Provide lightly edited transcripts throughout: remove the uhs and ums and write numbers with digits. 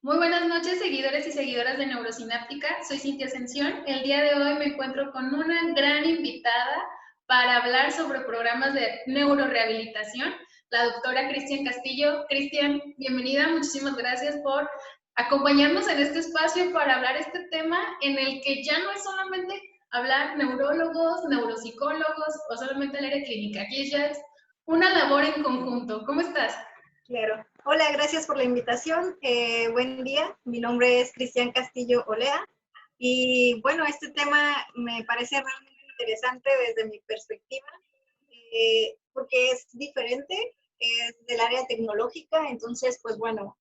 Muy buenas noches, seguidores y seguidoras de Neurosináptica. Soy Cintia Ascensión. El día de hoy me encuentro con una gran invitada para hablar sobre programas de neurorehabilitación, la doctora Cristian Castillo. Cristian, bienvenida. Muchísimas gracias por acompañarnos en este espacio para hablar este tema en el que ya no es solamente hablar neurólogos, neuropsicólogos o solamente el área clínica. Aquí ya es una labor en conjunto. ¿Cómo estás? Claro. Hola, gracias por la invitación. Buen día. Mi nombre es Cristian Castillo Olea. Y bueno, este tema me parece realmente interesante desde mi perspectiva, porque es diferente, es del área tecnológica. Entonces, pues bueno,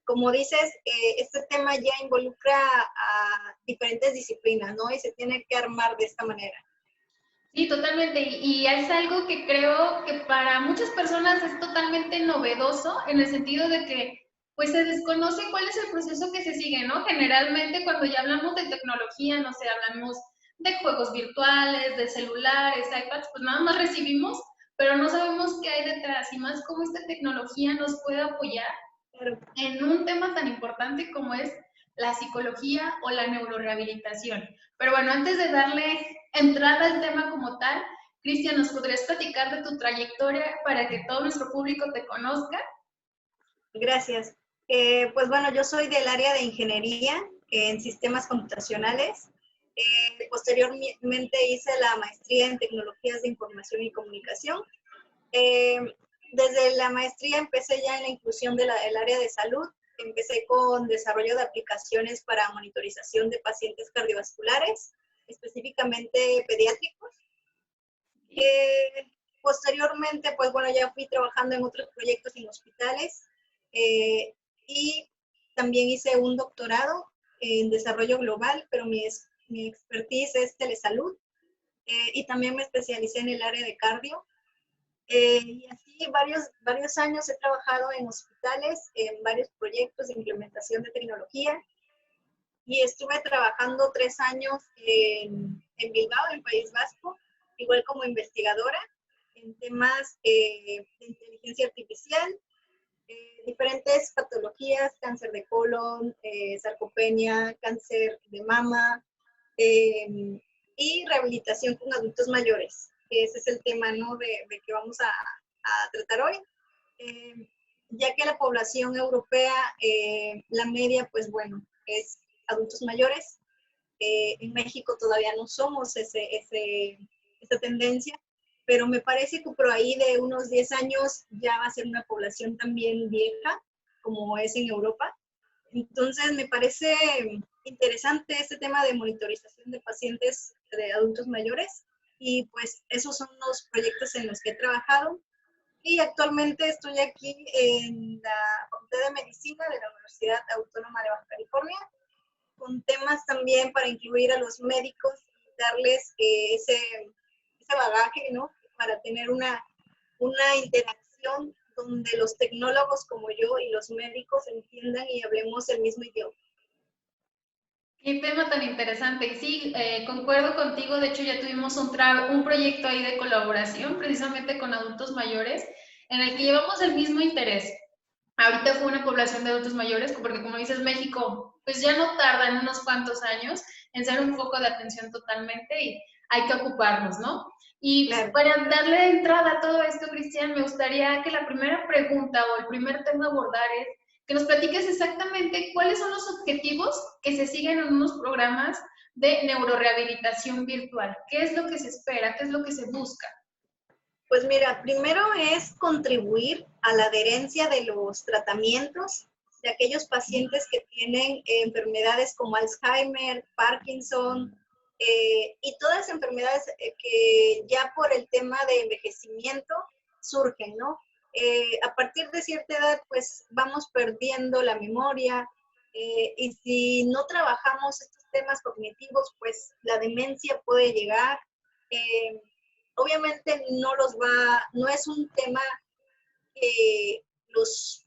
como dices, este tema ya involucra a diferentes disciplinas, ¿no? Y se tiene que armar de esta manera. Sí, totalmente. Y es algo que creo que para muchas personas es totalmente novedoso en el sentido de que pues se desconoce cuál es el proceso que se sigue, ¿no? Generalmente cuando ya hablamos de tecnología, no sé, hablamos de juegos virtuales, de celulares, iPads, pues nada más recibimos, pero no sabemos qué hay detrás y más cómo esta tecnología nos puede apoyar Claro. en un tema tan importante como es la psicología o la neurorehabilitación. Pero bueno, antes de darle entrada al tema como tal, Cristian, ¿nos podrías platicar de tu trayectoria para que todo nuestro público te conozca? Gracias. Pues bueno, yo soy del área de ingeniería en sistemas computacionales. Posteriormente hice la maestría en tecnologías de información y comunicación. Eh, Desde la maestría empecé ya en la inclusión del área de salud. Empecé con desarrollo de aplicaciones para monitorización de pacientes cardiovasculares, específicamente pediátricos. Posteriormente, pues bueno, ya fui trabajando en otros proyectos en hospitales y también hice un doctorado en desarrollo global, pero mi expertise es telesalud y también me especialicé en el área de cardio. Y así varios años he trabajado en hospitales, en varios proyectos de implementación de tecnología y estuve trabajando 3 años en Bilbao, en País Vasco, igual como investigadora en temas de inteligencia artificial, diferentes patologías, cáncer de colon, sarcopenia, cáncer de mama y rehabilitación con adultos mayores. Ese es el tema, ¿no?, de que vamos a tratar hoy. Ya que la población europea, la media, pues bueno, es adultos mayores. En México todavía no somos esa tendencia, pero me parece que por ahí de unos 10 años ya va a ser una población también vieja, como es en Europa. Entonces me parece interesante este tema de monitorización de pacientes de adultos mayores y pues esos son los proyectos en los que he trabajado. Y actualmente estoy aquí en la Facultad de Medicina de la Universidad Autónoma de Baja California, con temas también para incluir a los médicos y darles ese bagaje, ¿no?, para tener una interacción donde los tecnólogos como yo y los médicos entiendan y hablemos el mismo idioma. Qué tema tan interesante. Y sí, concuerdo contigo. De hecho, ya tuvimos un proyecto ahí de colaboración precisamente con adultos mayores en el que llevamos el mismo interés. Ahorita fue una población de adultos mayores, porque como dices, México, pues ya no tarda en unos cuantos años en ser un foco de atención totalmente y hay que ocuparnos, ¿no? Y Claro. para darle entrada a todo esto, Cristian, me gustaría que la primera pregunta o el primer tema a abordar es que nos platiques exactamente cuáles son los objetivos que se siguen en unos programas de neurorehabilitación virtual. ¿Qué es lo que se espera? ¿Qué es lo que se busca? Pues mira, primero es contribuir a la adherencia de los tratamientos de aquellos pacientes que tienen enfermedades como Alzheimer, Parkinson y todas las enfermedades que ya por el tema de envejecimiento surgen, ¿no? A partir de cierta edad, pues vamos perdiendo la memoria y si no trabajamos estos temas cognitivos, pues la demencia puede llegar. Obviamente no es un tema que los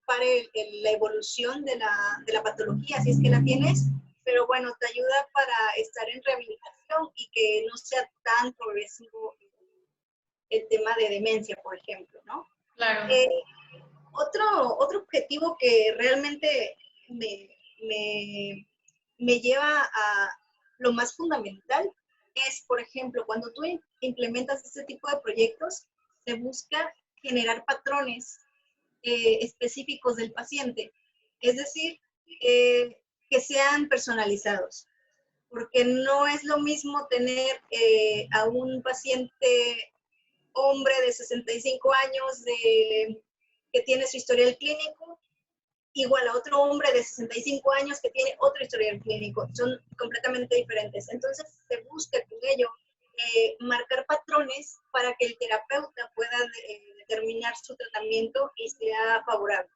pare la evolución de la patología, si es que la tienes, pero bueno, te ayuda para estar en rehabilitación y que no sea tan progresivo el tema de demencia, por ejemplo, ¿no? Claro. Otro objetivo que realmente me, me, me lleva a lo más fundamental, es, por ejemplo, cuando tú implementas este tipo de proyectos, se busca generar patrones específicos del paciente, es decir, que sean personalizados, porque no es lo mismo tener a un paciente hombre de 65 años que tiene su historial clínico, igual a otro hombre de 65 años que tiene otro historial clínico. Son completamente diferentes. Entonces, se busca con ello marcar patrones para que el terapeuta pueda determinar su tratamiento y sea favorable.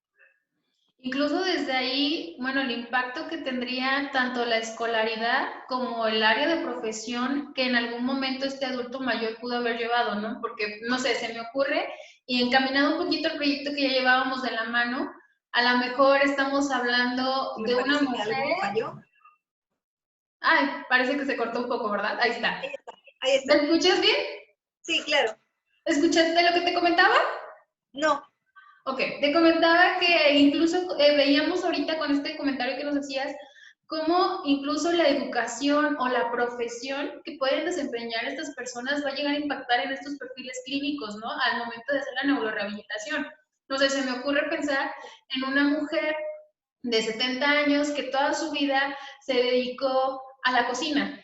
Incluso desde ahí, bueno, el impacto que tendría tanto la escolaridad como el área de profesión que en algún momento este adulto mayor pudo haber llevado, ¿no? Porque, no sé, se me ocurre, y encaminado un poquito el proyecto que ya llevábamos de la mano, a lo mejor estamos hablando Me de una parece que mujer. algo falló. Ay, parece que se cortó un poco, ¿verdad? Ahí está. Ahí está, ahí ¿Me está. escuchas bien? Sí, claro. ¿Escuchaste lo que te comentaba? No. Ok, te comentaba que incluso veíamos ahorita con este comentario que nos hacías, cómo incluso la educación o la profesión que pueden desempeñar estas personas va a llegar a impactar en estos perfiles clínicos, ¿no? Al momento de hacer la neurorehabilitación. No sé, se me ocurre pensar en una mujer de 70 años que toda su vida se dedicó a la cocina.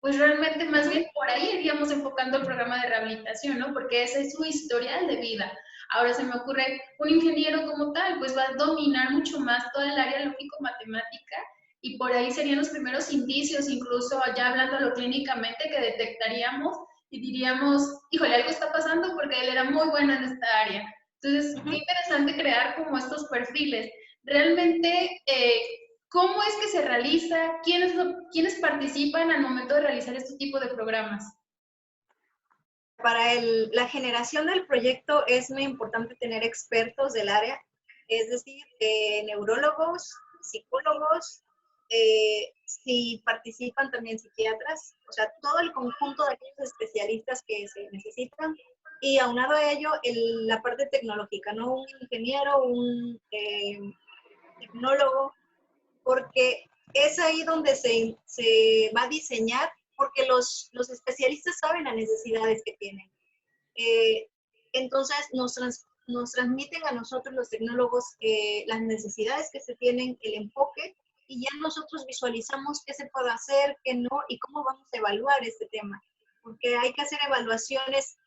Pues realmente más bien por ahí iríamos enfocando el programa de rehabilitación, ¿no? Porque ese es su historial de vida. Ahora se me ocurre, un ingeniero como tal, pues va a dominar mucho más toda el área lógico-matemática y por ahí serían los primeros indicios, incluso ya hablándolo clínicamente, que detectaríamos y diríamos, híjole, algo está pasando porque él era muy bueno en esta área. Entonces, qué interesante crear como estos perfiles. Realmente, ¿cómo es que se realiza? ¿Quiénes participan al momento de realizar este tipo de programas? Para la generación del proyecto es muy importante tener expertos del área, es decir, neurólogos, psicólogos, si participan también psiquiatras, o sea, todo el conjunto de aquellos especialistas que se necesitan y aunado a ello la parte tecnológica, ¿no? Un ingeniero, un tecnólogo, porque es ahí donde se va a diseñar, porque los especialistas saben las necesidades que tienen. Entonces nos transmiten a nosotros los tecnólogos las necesidades que se tienen, el enfoque, y ya nosotros visualizamos qué se puede hacer, qué no, y cómo vamos a evaluar este tema. Porque hay que hacer evaluaciones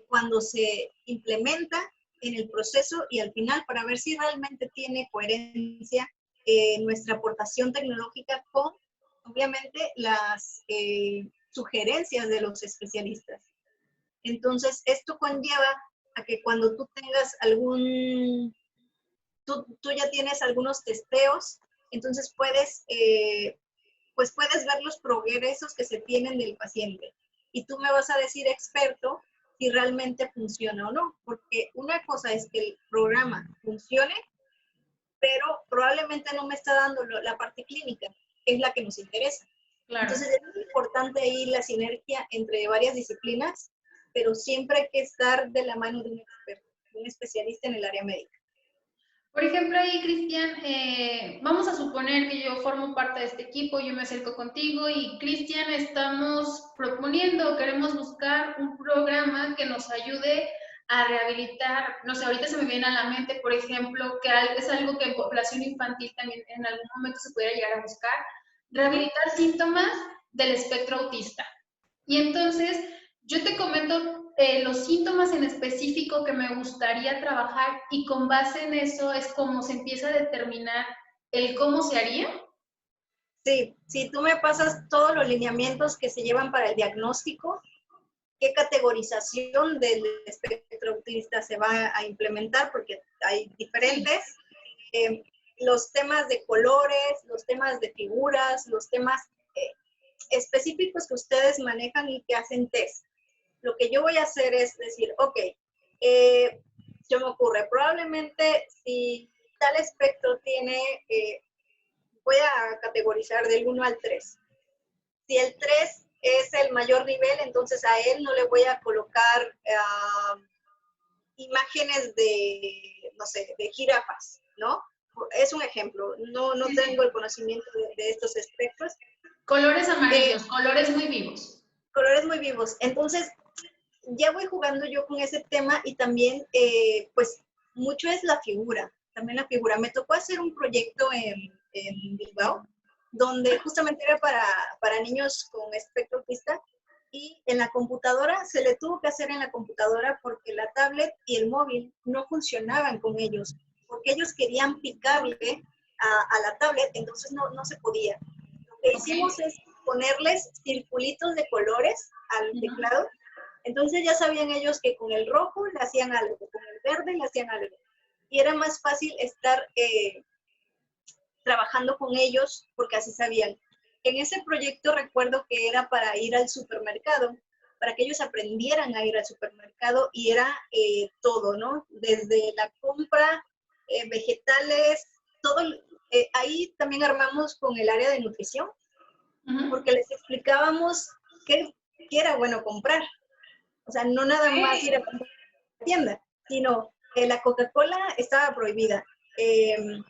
cuando se implementa en el proceso y al final para ver si realmente tiene coherencia nuestra aportación tecnológica con, obviamente, las sugerencias de los especialistas. Entonces, esto conlleva a que cuando tú tengas tú ya tienes algunos testeos, entonces pues puedes ver los progresos que se tienen del paciente. Y tú me vas a decir, experto, si realmente funciona o no, porque una cosa es que el programa funcione, pero probablemente no me está dando la parte clínica, que es la que nos interesa. Claro. Entonces es muy importante ahí la sinergia entre varias disciplinas, pero siempre hay que estar de la mano de un experto, de un especialista en el área médica. Por ejemplo, ahí, Cristian, vamos a suponer que yo formo parte de este equipo, yo me acerco contigo y, Cristian, estamos proponiendo, queremos buscar un programa que nos ayude a rehabilitar, no sé, ahorita se me viene a la mente, por ejemplo, que es algo que en población infantil también en algún momento se pudiera llegar a buscar, rehabilitar síntomas del espectro autista. Y entonces, yo te comento los síntomas en específico que me gustaría trabajar y con base en eso es como se empieza a determinar el cómo se haría. Sí, si tú me pasas todos los lineamientos que se llevan para el diagnóstico, qué categorización del espectro autista se va a implementar, porque hay diferentes, los temas de colores, los temas de figuras, los temas específicos que ustedes manejan y que hacen test. Lo que yo voy a hacer es decir, ok, se me ocurre, probablemente si tal espectro tiene, voy a categorizar del 1 al 3. Si el 3 es el mayor nivel, entonces a él no le voy a colocar imágenes de, no sé, de jirafas, ¿no? Es un ejemplo, no Sí, tengo sí. el conocimiento de estos espectros. Colores amarillos, colores muy vivos. Colores muy vivos. Entonces, ya voy jugando yo con ese tema y también, pues, mucho es la figura, también la figura. Me tocó hacer un proyecto en Bilbao, donde justamente era para niños con espectro autista, y en la computadora, se le tuvo que hacer en la computadora porque la tablet y el móvil no funcionaban con ellos, porque ellos querían picarle a la tablet, entonces no se podía. Lo que Ok. hicimos es ponerles circulitos de colores al Ujú. teclado, entonces ya sabían ellos que con el rojo le hacían algo, con el verde le hacían algo. Y era más fácil estar trabajando con ellos porque así sabían. En ese proyecto recuerdo que era para ir al supermercado, para que ellos aprendieran a ir al supermercado y era todo, ¿no? Desde la compra, vegetales, todo. Ahí también armamos con el área de nutrición Ujú. porque les explicábamos qué era bueno comprar. O sea, no nada más ir a Sí. comprar a la tienda, sino la Coca-Cola estaba prohibida. Los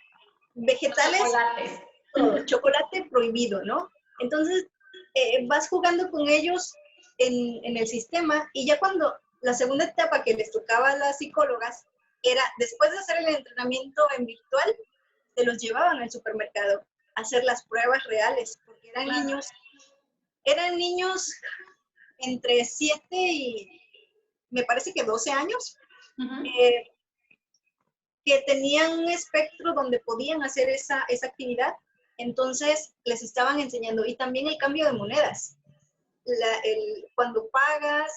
Vegetales, chocolates. todo. Chocolate prohibido, ¿no? Entonces, vas jugando con ellos en el sistema y ya cuando la segunda etapa que les tocaba a las psicólogas era, después de hacer el entrenamiento en virtual, se los llevaban al supermercado a hacer las pruebas reales, porque Claro. eran niños entre 7 y me parece que 12 años, Ujú. eh, que tenían un espectro donde podían hacer esa actividad, entonces les estaban enseñando. Y también el cambio de monedas, cuando pagas,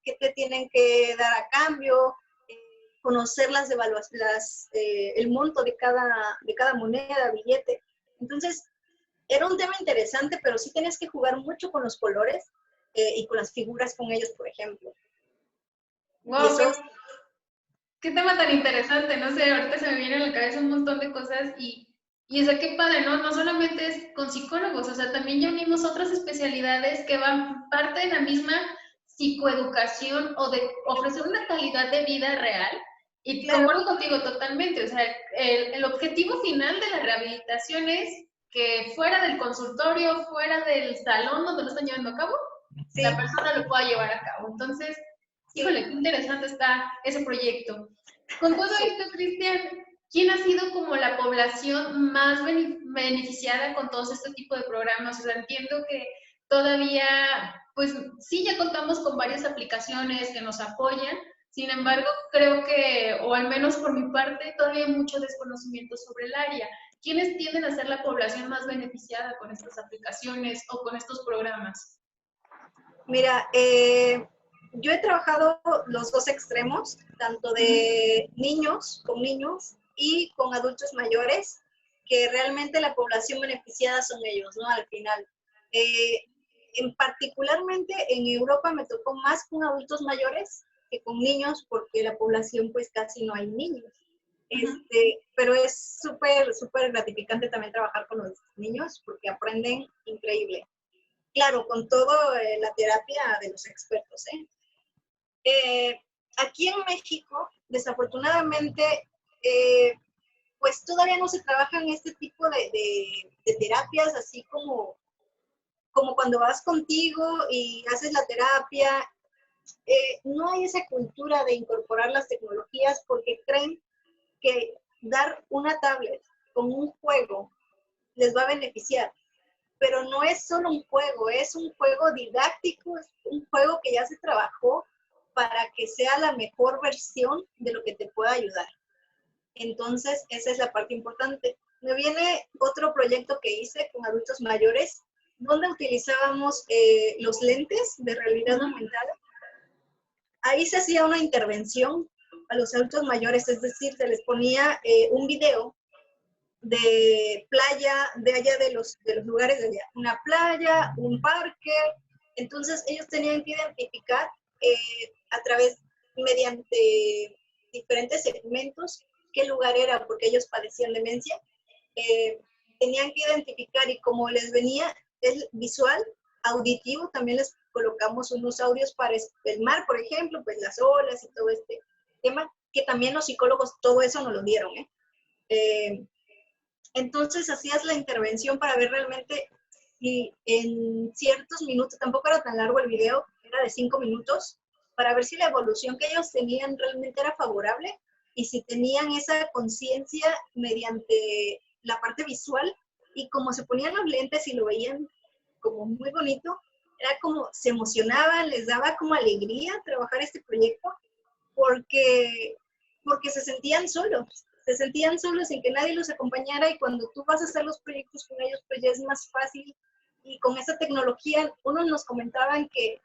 qué te tienen que dar a cambio, conocer las evaluaciones, el monto de cada moneda, billete. Entonces, era un tema interesante, pero sí tienes que jugar mucho con los colores y con las figuras con ellos, por ejemplo. Y Wow, eso, qué tema tan interesante, no sé, ahorita se me viene a la cabeza un montón de cosas y eso qué padre, ¿no? No solamente es con psicólogos, o sea, también ya unimos otras especialidades que van parte de la misma psicoeducación o de ofrecer una calidad de vida real. Y claro, concuerdo contigo totalmente, o sea, el objetivo final de la rehabilitación es que fuera del consultorio, fuera del salón donde lo están llevando a cabo, la sí, persona lo pueda llevar a cabo. Entonces, sí, híjole, qué interesante está ese proyecto. Con todo sí. esto, Cristian, ¿quién ha sido como la población más beneficiada con todos este tipo de programas? O sea, entiendo que todavía, pues sí, ya contamos con varias aplicaciones que nos apoyan, sin embargo, creo que, o al menos por mi parte, todavía hay mucho desconocimiento sobre el área. ¿Quiénes tienden a ser la población más beneficiada con estas aplicaciones o con estos programas? Mira, yo he trabajado los dos extremos, tanto Uh -huh. de niños, con niños y con adultos mayores, que realmente la población beneficiada son ellos, ¿no? Al final. Eh, particularmente en Europa me tocó más con adultos mayores que con niños, porque la población pues casi no hay niños. Uh -huh. Pero es súper, súper gratificante también trabajar con los niños porque aprenden increíble. Claro, con todo la terapia de los expertos. Aquí en México, desafortunadamente, eh, pues todavía no se trabajan este tipo de terapias, así como cuando vas contigo y haces la terapia. No hay esa cultura de incorporar las tecnologías porque creen que dar una tablet con un juego les va a beneficiar, pero no es solo un juego, es un juego didáctico, es un juego que ya se trabajó para que sea la mejor versión de lo que te pueda ayudar. Entonces, esa es la parte importante. Me viene otro proyecto que hice con adultos mayores, donde utilizábamos los lentes de Uh realidad -huh. aumentada. Ahí se hacía una intervención a los adultos mayores, es decir, se les ponía un video de playa, de allá de los lugares de allá, una playa, un parque. Entonces ellos tenían que identificar a través, mediante diferentes segmentos, qué lugar era, porque ellos padecían demencia. Eh, Tenían que identificar y como les venía el visual, auditivo, también les colocamos unos audios para el mar, por ejemplo, pues las olas y todo este tema, que también los psicólogos todo eso nos lo dieron, ¿eh? Entonces hacías la intervención para ver realmente si en ciertos minutos, tampoco era tan largo el video, era de 5 minutos, para ver si la evolución que ellos tenían realmente era favorable y si tenían esa conciencia mediante la parte visual, y como se ponían los lentes y lo veían como muy bonito, era como se emocionaban, les daba como alegría trabajar este proyecto, porque se sentían solos sin que nadie los acompañara, y cuando tú vas a hacer los proyectos con ellos, pues ya es más fácil. Y con esa tecnología, unos nos comentaban que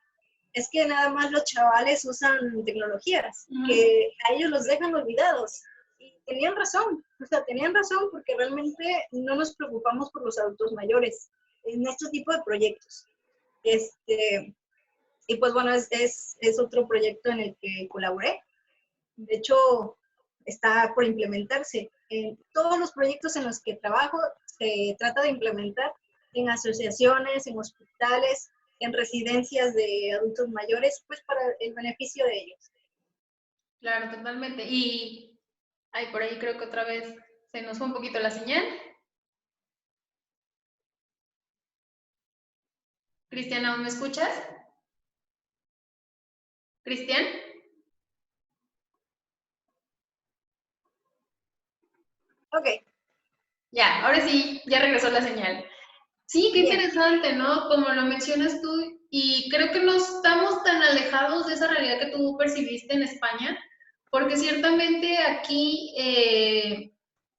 es que nada más los chavales usan tecnologías, que a ellos los dejan olvidados. Y tenían razón, tenían razón, porque realmente no nos preocupamos por los adultos mayores en este tipo de proyectos. Y pues bueno, es otro proyecto en el que colaboré. De hecho, está por implementarse. En todos los proyectos en los que trabajo se trata de implementar en asociaciones, en hospitales, en residencias de adultos mayores, pues para el beneficio de ellos. Claro, totalmente. Y por ahí creo que otra vez se nos fue un poquito la señal. Cristian, ¿aún me escuchas? ¿Cristian? Ok. Ya, ahora sí, ya regresó la señal. Sí, qué Bien. interesante, ¿no? Como lo mencionas tú, y creo que no estamos tan alejados de esa realidad que tú percibiste en España, porque ciertamente aquí,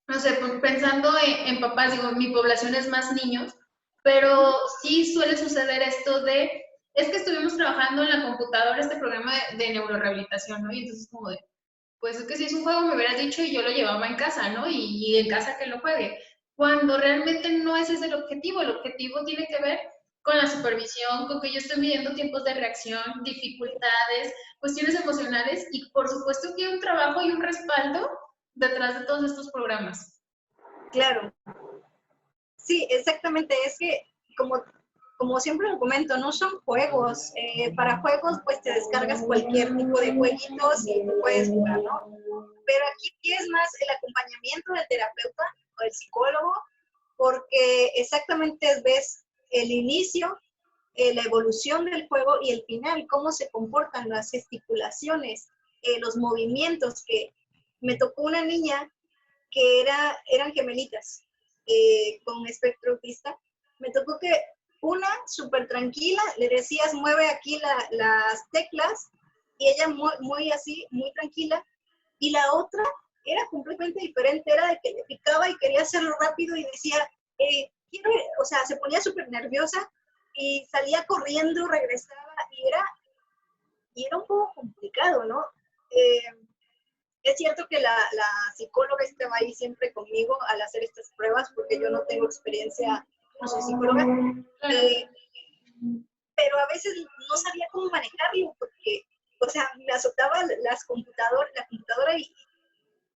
no sé, pensando en papás, digo, mi población es más niños, pero sí suele suceder esto es que estuvimos trabajando en la computadora este programa de neurorehabilitación, ¿no? Y entonces como de, pues es que si es un juego me hubieras dicho y yo lo llevaba en casa, ¿no? Y en casa que lo juegue. Cuando realmente no ese es el objetivo tiene que ver con la supervisión, con que yo estoy midiendo tiempos de reacción, dificultades, cuestiones emocionales y por supuesto que hay un trabajo y un respaldo detrás de todos estos programas. Claro. Sí, exactamente. Es que, como siempre lo comento, no son juegos. Para juegos, pues te descargas cualquier tipo de jueguitos y tú puedes jugar, ¿no? Pero aquí es más el acompañamiento del terapeuta o del psicólogo, porque exactamente ves el inicio, la evolución del juego y el final, cómo se comportan las gesticulaciones, los movimientos. Que me tocó una niña que eran gemelitas con espectro autista. Me tocó que una súper tranquila, le decías mueve aquí las teclas y ella muy así, muy tranquila, y la otra era completamente diferente, era de que le picaba y quería hacerlo rápido y decía, o sea, se ponía súper nerviosa y salía corriendo, regresaba, y era un poco complicado, ¿no? Es cierto que la psicóloga estaba ahí siempre conmigo al hacer estas pruebas, porque yo no tengo experiencia, no soy psicóloga, pero a veces no sabía cómo manejarlo, porque, o sea, me azotaba la computadora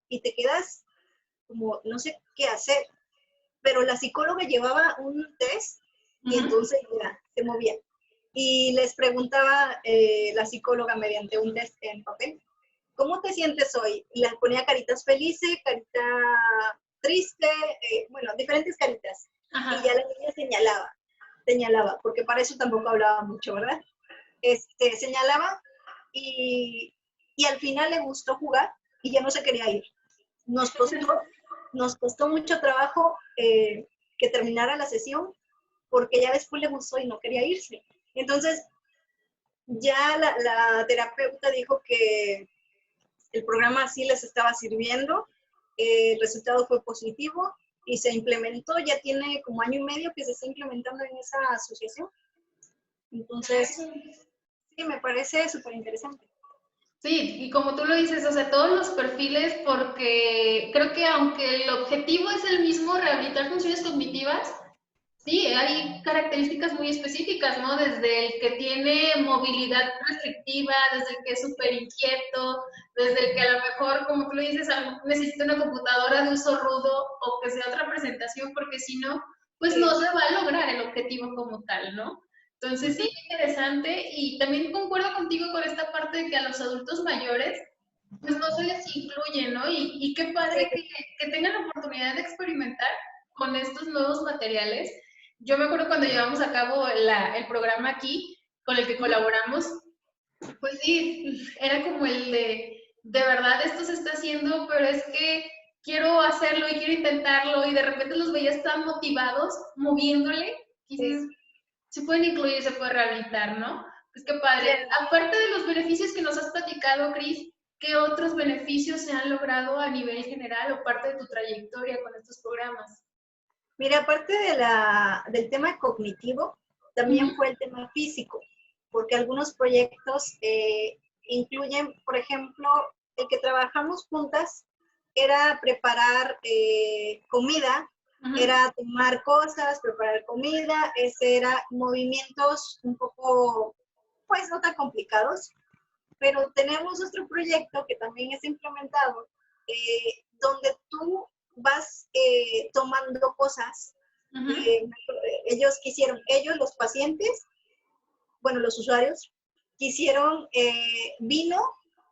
y te quedas como, no sé qué hacer. Pero la psicóloga llevaba un test y entonces ya se movía. Y les preguntaba la psicóloga mediante un test en papel, ¿cómo te sientes hoy? Y les ponía caritas felices, carita triste, bueno, diferentes caritas. Ajá. Y ya la niña señalaba, porque para eso tampoco hablaba mucho, ¿verdad? Señalaba y al final le gustó jugar y ya no se quería ir. Nos costó mucho trabajo que terminara la sesión, porque ya después le gustó y no quería irse. Entonces, ya la terapeuta dijo que el programa sí les estaba sirviendo, el resultado fue positivo y se implementó, ya tiene como 1 año y medio que se está implementando en esa asociación. Entonces, sí, me parece súper interesante. Sí, y como tú lo dices, o sea, todos los perfiles, porque creo que aunque el objetivo es el mismo, rehabilitar funciones cognitivas, sí, hay características muy específicas, ¿no? Desde el que tiene movilidad restrictiva, desde el que es súper inquieto, desde el que a lo mejor, como tú lo dices, necesita una computadora de uso rudo o que sea otra presentación, porque si no, pues Sí. no se va a lograr el objetivo como tal, ¿no? Entonces, sí, interesante. Y también concuerdo contigo con esta parte de que a los adultos mayores pues no se les incluye, ¿no? Y qué padre Sí, que tengan la oportunidad de experimentar con estos nuevos materiales. Yo me acuerdo cuando llevamos a cabo el programa aquí con el que ujú, colaboramos, pues sí, era como de verdad esto se está haciendo, pero es que quiero hacerlo y quiero intentarlo y de repente los veías tan motivados, moviéndole, y sí, dices, se pueden incluir, se puede rehabilitar, ¿no? Pues qué sí. padre. Aparte de los beneficios que nos has platicado, Cris, ¿qué otros beneficios se han logrado a nivel general o parte de tu trayectoria con estos programas? Mira, aparte del tema cognitivo, Ujú, también fue el tema físico, porque algunos proyectos incluyen, por ejemplo, el que trabajamos juntas era preparar comida, ujú. era tomar cosas, preparar comida, ese era movimientos un poco, pues no tan complicados, pero tenemos otro proyecto que también es implementado, donde tú vas tomando cosas. Ujú. eh, Ellos quisieron, ellos los pacientes, bueno, los usuarios, quisieron vino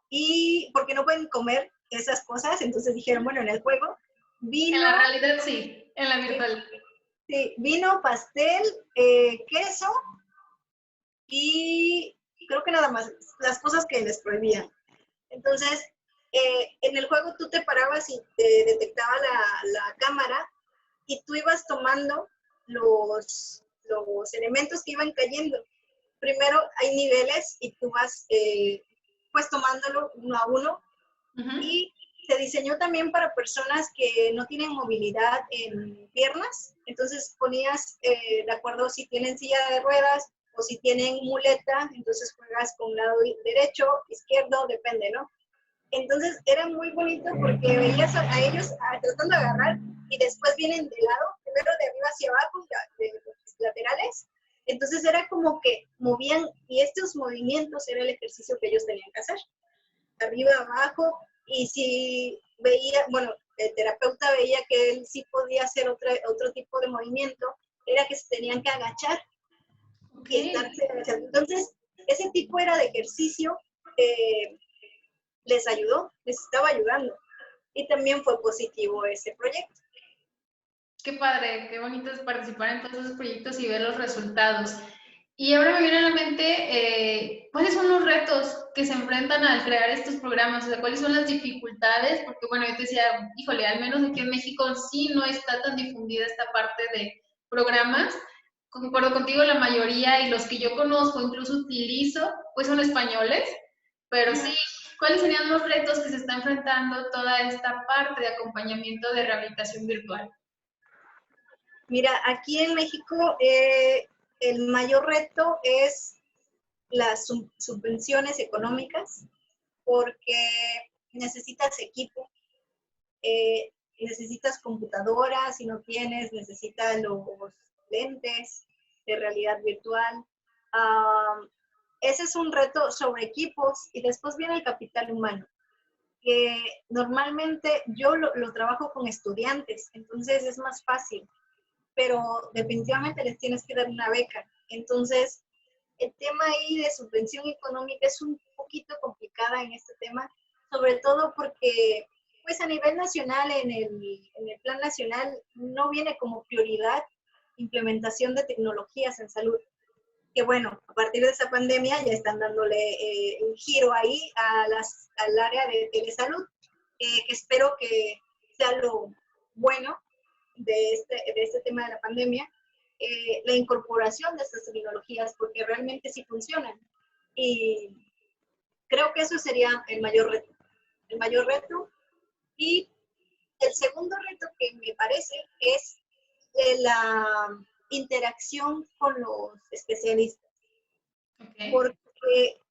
y porque no pueden comer esas cosas, entonces dijeron, bueno, en el juego, En la vino, realidad sí, en la sí, virtual. sí, vino, pastel, queso y creo que nada más, las cosas que les prohibían. Entonces, en el juego tú te parabas y te detectaba la cámara y tú ibas tomando los elementos que iban cayendo. Primero hay niveles y tú vas pues tomándolo uno a uno Ujú. y se diseñó también para personas que no tienen movilidad en piernas, entonces ponías de acuerdo si tienen silla de ruedas o si tienen muleta, entonces juegas con lado derecho, izquierdo, depende, ¿no? Entonces era muy bonito porque veías a ellos tratando de agarrar y después vienen de lado, primero de arriba hacia abajo, de los laterales. Entonces era como que movían y estos movimientos era el ejercicio que ellos tenían que hacer, arriba, abajo. Y si veía, bueno, el terapeuta veía que él sí podía hacer otro tipo de movimiento, era que se tenían que agachar Ok. y estarse agachando. Entonces, ese tipo era de ejercicio. Eh, Les ayudó, les estaba ayudando. Y también fue positivo ese proyecto. Qué padre, qué bonito es participar en todos esos proyectos y ver los resultados. Y ahora me viene a la mente, ¿cuáles son los retos que se enfrentan al crear estos programas? O sea, ¿cuáles son las dificultades? Porque, bueno, yo te decía, híjole, al menos aquí en México sí no está tan difundida esta parte de programas. Concuerdo contigo, la mayoría y los que yo conozco, incluso utilizo, pues son españoles. Pero sí, Ujú. ¿cuáles serían los retos que se está enfrentando toda esta parte de acompañamiento de rehabilitación virtual? Mira, aquí en México el mayor reto es las subvenciones económicas porque necesitas equipo, necesitas computadoras, si no tienes, necesitas los lentes de realidad virtual. Uh, Ese es un reto sobre equipos y después viene el capital humano, que normalmente yo lo trabajo con estudiantes, entonces es más fácil, pero definitivamente les tienes que dar una beca. Entonces, el tema ahí de subvención económica es un poquito complicada en este tema, sobre todo porque pues a nivel nacional, en el plan nacional, no viene como prioridad implementación de tecnologías en salud. Que bueno, a partir de esa pandemia ya están dándole un giro ahí al área de telesalud, que espero que sea lo bueno de este tema de la pandemia, la incorporación de estas tecnologías, porque realmente sí funcionan. Y creo que eso sería el mayor reto. El mayor reto. Y el segundo reto que me parece es la interacción con los especialistas, Ok. porque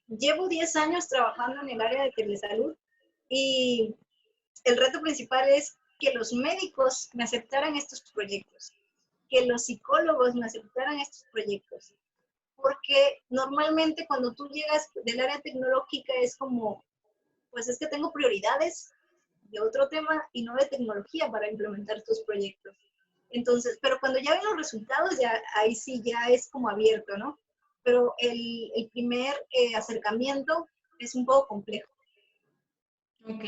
llevo 10 años trabajando en el área de telesalud y el reto principal es que los médicos me aceptaran estos proyectos, que los psicólogos me aceptaran estos proyectos, porque normalmente cuando tú llegas del área tecnológica es como, pues es que tengo prioridades de otro tema y no de tecnología para implementar estos proyectos. Entonces, pero cuando ya ven los resultados, ya ahí sí ya es como abierto, ¿no? Pero el primer acercamiento es un poco complejo. Ok.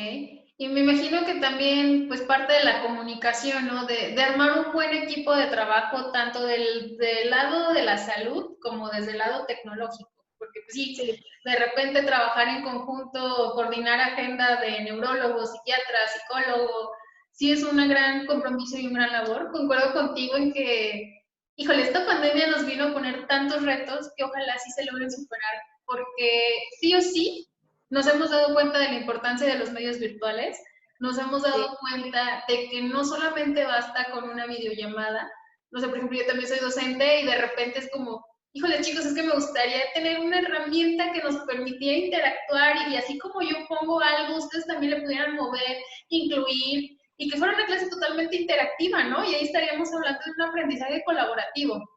Y me imagino que también, pues, parte de la comunicación, ¿no? De armar un buen equipo de trabajo, tanto del lado de la salud como desde el lado tecnológico. Porque, pues, sí, Sí, de repente trabajar en conjunto, coordinar agenda de neurólogo, psiquiatra, psicólogo, sí es un gran compromiso y una gran labor. Concuerdo contigo en que, híjole, esta pandemia nos vino a poner tantos retos que ojalá sí se logren superar, porque sí o sí nos hemos dado cuenta de la importancia de los medios virtuales, nos hemos sí, dado cuenta de que no solamente basta con una videollamada, no sé, por ejemplo, yo también soy docente y de repente es como, híjole chicos, es que me gustaría tener una herramienta que nos permitiera interactuar y así como yo pongo algo, ustedes también le pudieran mover, incluir y que fuera una clase totalmente interactiva, ¿no? Y ahí estaríamos hablando de un aprendizaje colaborativo,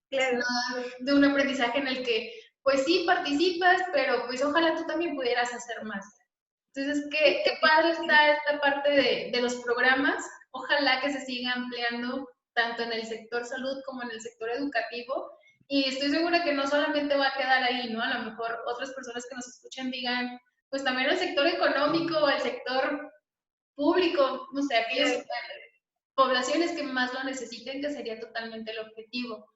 claro. no de un aprendizaje en el que, pues sí, participas, pero pues ojalá tú también pudieras hacer más. Entonces, Sí, qué padre está esta parte de los programas. Ojalá que se siga ampliando tanto en el sector salud como en el sector educativo. Y estoy segura que no solamente va a quedar ahí, ¿no? A lo mejor otras personas que nos escuchan digan, pues también el sector económico o el sector público, no sé, aquellas claro, poblaciones que más lo necesiten, que sería totalmente el objetivo.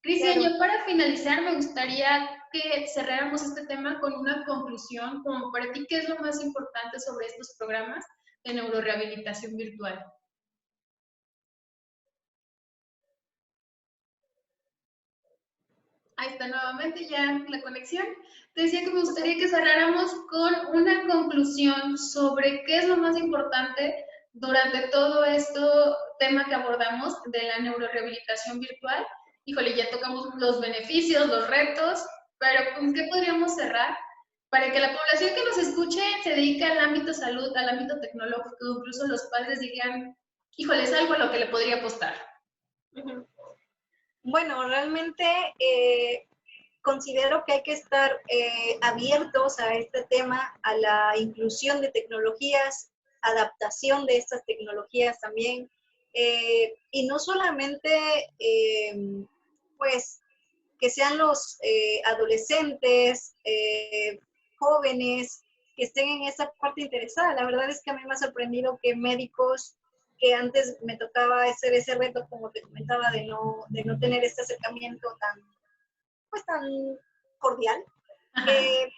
Cristian, claro. yo para finalizar me gustaría que cerráramos este tema con una conclusión, como para ti, ¿qué es lo más importante sobre estos programas de neurorehabilitación virtual? Ahí está nuevamente ya la conexión. Te decía que me gustaría que cerráramos con una conclusión sobre qué es lo más importante durante todo esto tema que abordamos de la neurorehabilitación virtual. Híjole, ya tocamos los beneficios, los retos, pero ¿con qué podríamos cerrar para que la población que nos escuche se dedique al ámbito salud, al ámbito tecnológico, incluso los padres digan, híjole, es algo a lo que le podría apostar? Ujú. Bueno, realmente considero que hay que estar abiertos a este tema, a la inclusión de tecnologías, adaptación de estas tecnologías también, y no solamente, pues, que sean los adolescentes, jóvenes, que estén en esa parte interesada. La verdad es que a mí me ha sorprendido que médicos que antes me tocaba hacer ese reto, como te comentaba, de no tener este acercamiento tan, pues, tan cordial, Ajá. eh,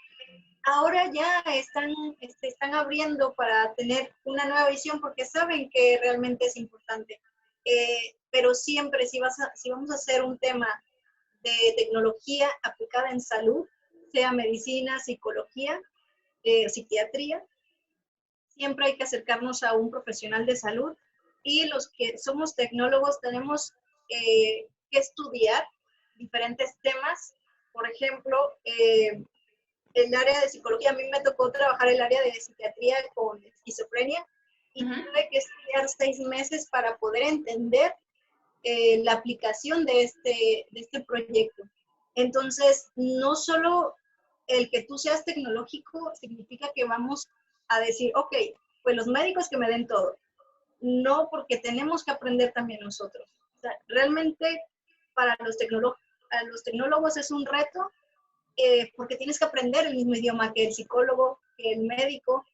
ahora ya están abriendo para tener una nueva visión porque saben que realmente es importante. Pero siempre, si vamos a hacer un tema de tecnología aplicada en salud, sea medicina, psicología, psiquiatría, siempre hay que acercarnos a un profesional de salud y los que somos tecnólogos tenemos que estudiar diferentes temas. Por ejemplo, el área de psicología, a mí me tocó trabajar el área de psiquiatría con esquizofrenia y Uh-huh. tuve que estudiar 6 meses para poder entender la aplicación de este proyecto. Entonces, no solo el que tú seas tecnológico significa que vamos a decir, ok, pues los médicos que me den todo. No, porque tenemos que aprender también nosotros. O sea, realmente para los tecnólogos es un reto porque tienes que aprender el mismo idioma que el psicólogo, que el médico,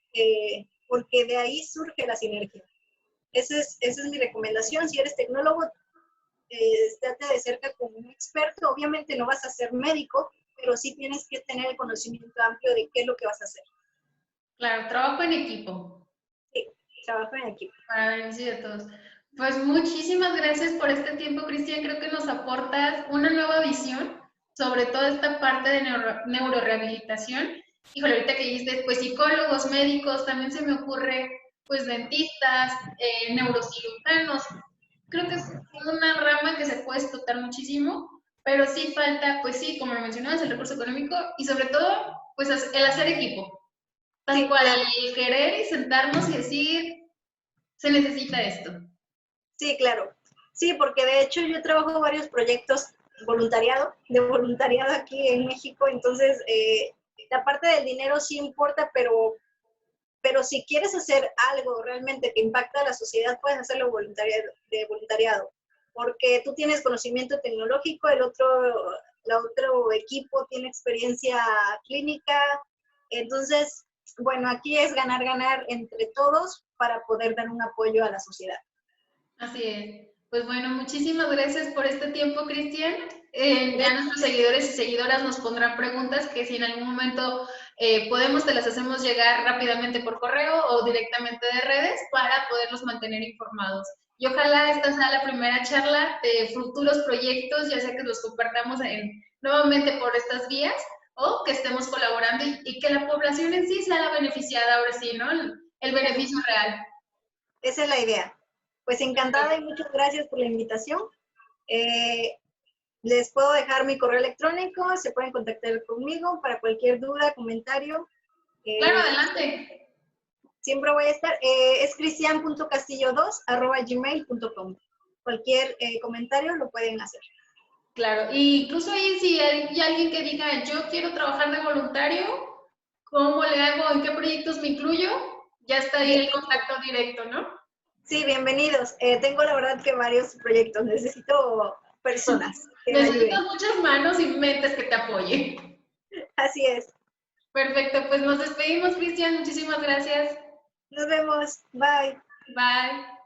porque de ahí surge la sinergia. Esa es mi recomendación. Si eres tecnólogo, estate de cerca con un experto. Obviamente no vas a ser médico, pero sí tienes que tener el conocimiento amplio de qué es lo que vas a hacer. Claro, trabajo en equipo. Sí, trabajo en equipo. Para beneficio de todos. Pues muchísimas gracias por este tiempo, Cristian. Creo que nos aportas una nueva visión sobre toda esta parte de neurorehabilitación. Híjole, ahorita que dijiste, pues psicólogos, médicos, también se me ocurre, pues dentistas, neurocirujanos. Creo que es una rama que se puede explotar muchísimo, pero sí falta, pues sí, como lo mencionabas, el recurso económico y sobre todo, pues el hacer equipo. Tal Sí, cual, claro. el querer y sentarnos y decir, se necesita esto. Sí, claro. Sí, porque de hecho yo trabajo varios proyectos de voluntariado aquí en México, entonces la parte del dinero sí importa, pero si quieres hacer algo realmente que impacta a la sociedad, puedes hacerlo de voluntariado, porque tú tienes conocimiento tecnológico, el otro equipo tiene experiencia clínica, entonces bueno, aquí es ganar, ganar entre todos para poder dar un apoyo a la sociedad. Así es. Pues bueno, muchísimas gracias por este tiempo, Cristian. Ya nuestros seguidores y seguidoras nos pondrán preguntas que si en algún momento podemos, te las hacemos llegar rápidamente por correo o directamente de redes para poderlos mantener informados. Y ojalá esta sea la primera charla de futuros proyectos, ya sea que los compartamos nuevamente por estas vías o que estemos colaborando y que la población en sí sea la beneficiada ahora sí, ¿no? El beneficio real. Esa es la idea. Pues encantada y muchas gracias por la invitación. Les puedo dejar mi correo electrónico, se pueden contactar conmigo para cualquier duda, comentario. Claro, adelante. Siempre voy a estar. Es cristian.castillo2@gmail.com. Cualquier comentario lo pueden hacer. Claro, y incluso ahí si hay alguien que diga, yo quiero trabajar de voluntario, ¿cómo le hago? ¿En qué proyectos me incluyo? Ya está ahí el contacto directo, ¿no? Sí, bienvenidos. Tengo la verdad que varios proyectos. Necesito personas que me ayuden. Necesitas muchas manos y mentes que te apoyen. Así es. Perfecto, pues nos despedimos, Cristian. Muchísimas gracias. Nos vemos. Bye. Bye.